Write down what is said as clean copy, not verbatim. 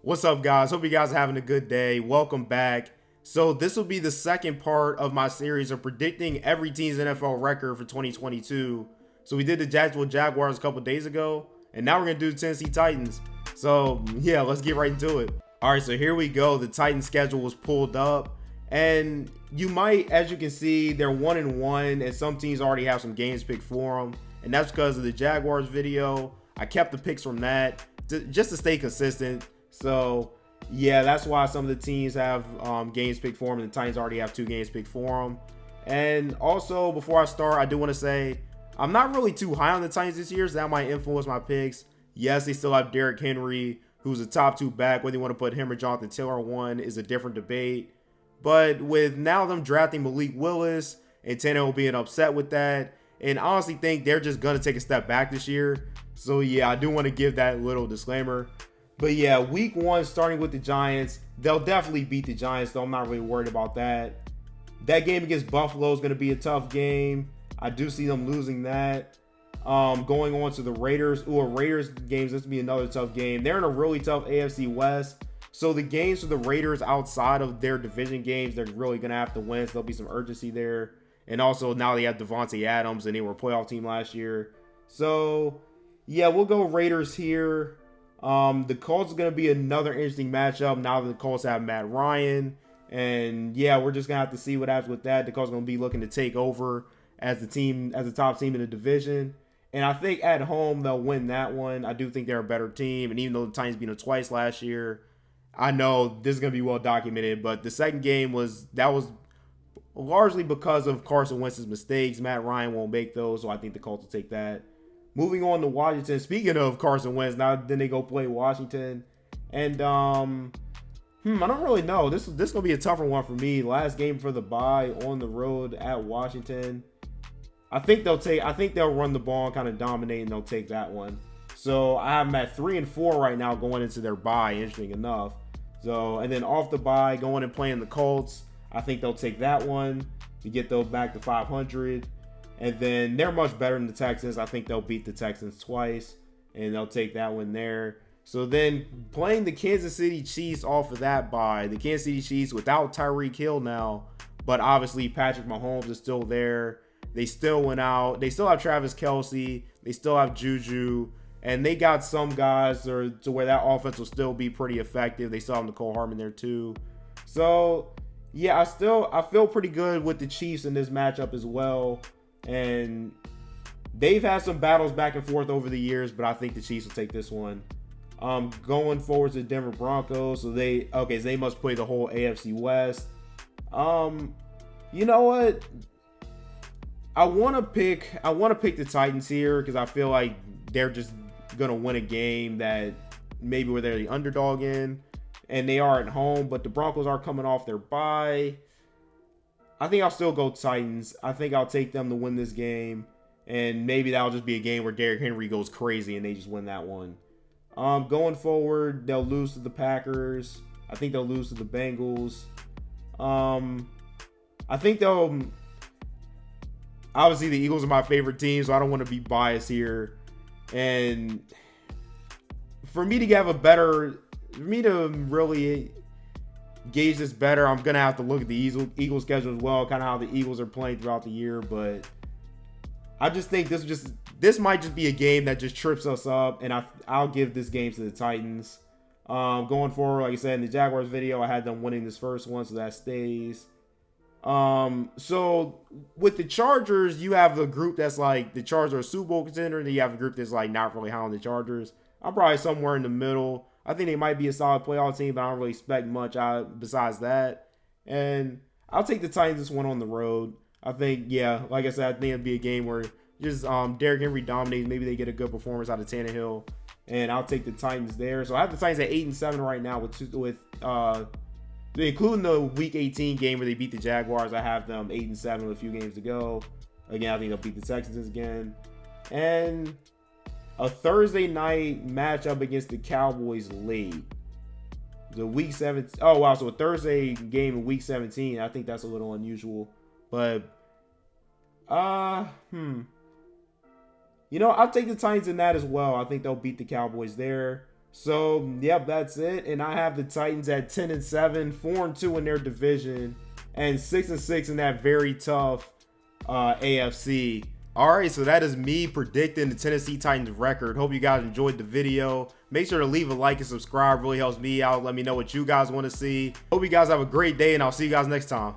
What's up, guys? Hope you guys are having a good day. Welcome back. So this will be the second part of my series of predicting every team's NFL record for 2022. So we did the Jacksonville Jaguars a couple days ago, and now we're gonna do the Tennessee Titans. So yeah, let's get right into it. All right, so here we go. The Titans schedule was pulled up, and you might, as you can see, they're 1-1, and some teams already have some games picked for them, and that's because of the Jaguars video. I kept the picks from that just to stay consistent. So yeah, that's why some of the teams have games picked for them, and the Titans already have 2 games picked for them. And also, before I start, I do want to say I'm not really too high on the Titans this year, so that might influence my picks. Yes, they still have Derrick Henry, who's a top 2 back. Whether you want to put him or Jonathan Taylor on one is a different debate. But with now them drafting Malik Willis and Tannehill being upset with that, and I honestly think they're just going to take a step back this year. So yeah, I do want to give that little disclaimer. But yeah, week 1, starting with the Giants, they'll definitely beat the Giants, though I'm not really worried about that. That game against Buffalo is going to be a tough game. I do see them losing that. Going on to the Raiders. Ooh, Raiders games, this will be another tough game. They're in a really tough AFC West. So the games for the Raiders outside of their division games, they're really going to have to win. So there'll be some urgency there. And also now they have Devontae Adams, and they were a playoff team last year. So yeah, we'll go Raiders here. The Colts are going to be another interesting matchup now that the Colts have Matt Ryan. And yeah, we're just going to have to see what happens with that. The Colts are going to be looking to take over as the top team in the division. And I think at home, they'll win that one. I do think they're a better team. And even though the Titans beat them twice last year, I know this is going to be well documented. But the second game was largely because of Carson Wentz's mistakes. Matt Ryan won't make those, so I think the Colts will take that. Moving on to Washington. Speaking of Carson Wentz, now then they go play Washington. And I don't really know. This gonna be a tougher one for me. Last game for the bye on the road at Washington. I think they'll run the ball and kind of dominate, and they'll take that one. So I have them at 3-4 right now going into their bye, interesting enough. So, and then off the bye, going and playing the Colts. I think they'll take that one to get those back to 500. And then they're much better than the Texans. I think they'll beat the Texans twice, and they'll take that one there. So then playing the Kansas City Chiefs off of that bye, the Kansas City Chiefs without Tyreek Hill now, but obviously Patrick Mahomes is still there. They still went out. They still have Travis Kelce. They still have Juju. And they got some guys to where that offense will still be pretty effective. They still have Nicole Harmon there too. So yeah, I feel pretty good with the Chiefs in this matchup as well. And they've had some battles back and forth over the years, but I think the Chiefs will take this one. Going forward to the Denver Broncos, so they must play the whole AFC West. You know what? I want to pick the Titans here because I feel like they're just gonna win a game that maybe where they're the underdog in, and they are at home, but the Broncos are coming off their bye. I think I'll still go Titans. I think I'll take them to win this game. And maybe that'll just be a game where Derrick Henry goes crazy and they just win that one. Going forward, they'll lose to the Packers. I think they'll lose to the Bengals. I think they'll... Obviously, the Eagles are my favorite team, so I don't want to be biased here. And for me to really gauge this better, I'm gonna have to look at the Eagles schedule as well, kind of how the Eagles are playing throughout the year. But I just think this might just be a game that just trips us up, and I'll give this game to the Titans. Going forward, like I said in the Jaguars video, I had them winning this first one, so that stays. So with the Chargers, you have the group that's like the Chargers are a Super Bowl contender, and then you have a group that's like not really high on the Chargers. I'm probably somewhere in the middle. I think they might be a solid playoff team, but I don't really expect much besides that. And I'll take the Titans this one on the road. I think, yeah, like I said, I think it'll be a game where just Derrick Henry dominates. Maybe they get a good performance out of Tannehill, and I'll take the Titans there. So I have the Titans at 8-7 right now with including the Week 18 game where they beat the Jaguars. I have them 8-7 with a few games to go. Again, I think they'll beat the Texans again, and a Thursday night matchup against the Cowboys late. The Week 17. Oh, wow. So a Thursday game in Week 17. I think that's a little unusual. But, You know, I'll take the Titans in that as well. I think they'll beat the Cowboys there. So, yep, that's it. And I have the Titans at 10-7, 4-2 in their division, and 6-6 in that very tough AFC. All right, so that is me predicting the Tennessee Titans record. Hope you guys enjoyed the video. Make sure to leave a like and subscribe. Really helps me out. Let me know what you guys want to see. Hope you guys have a great day, and I'll see you guys next time.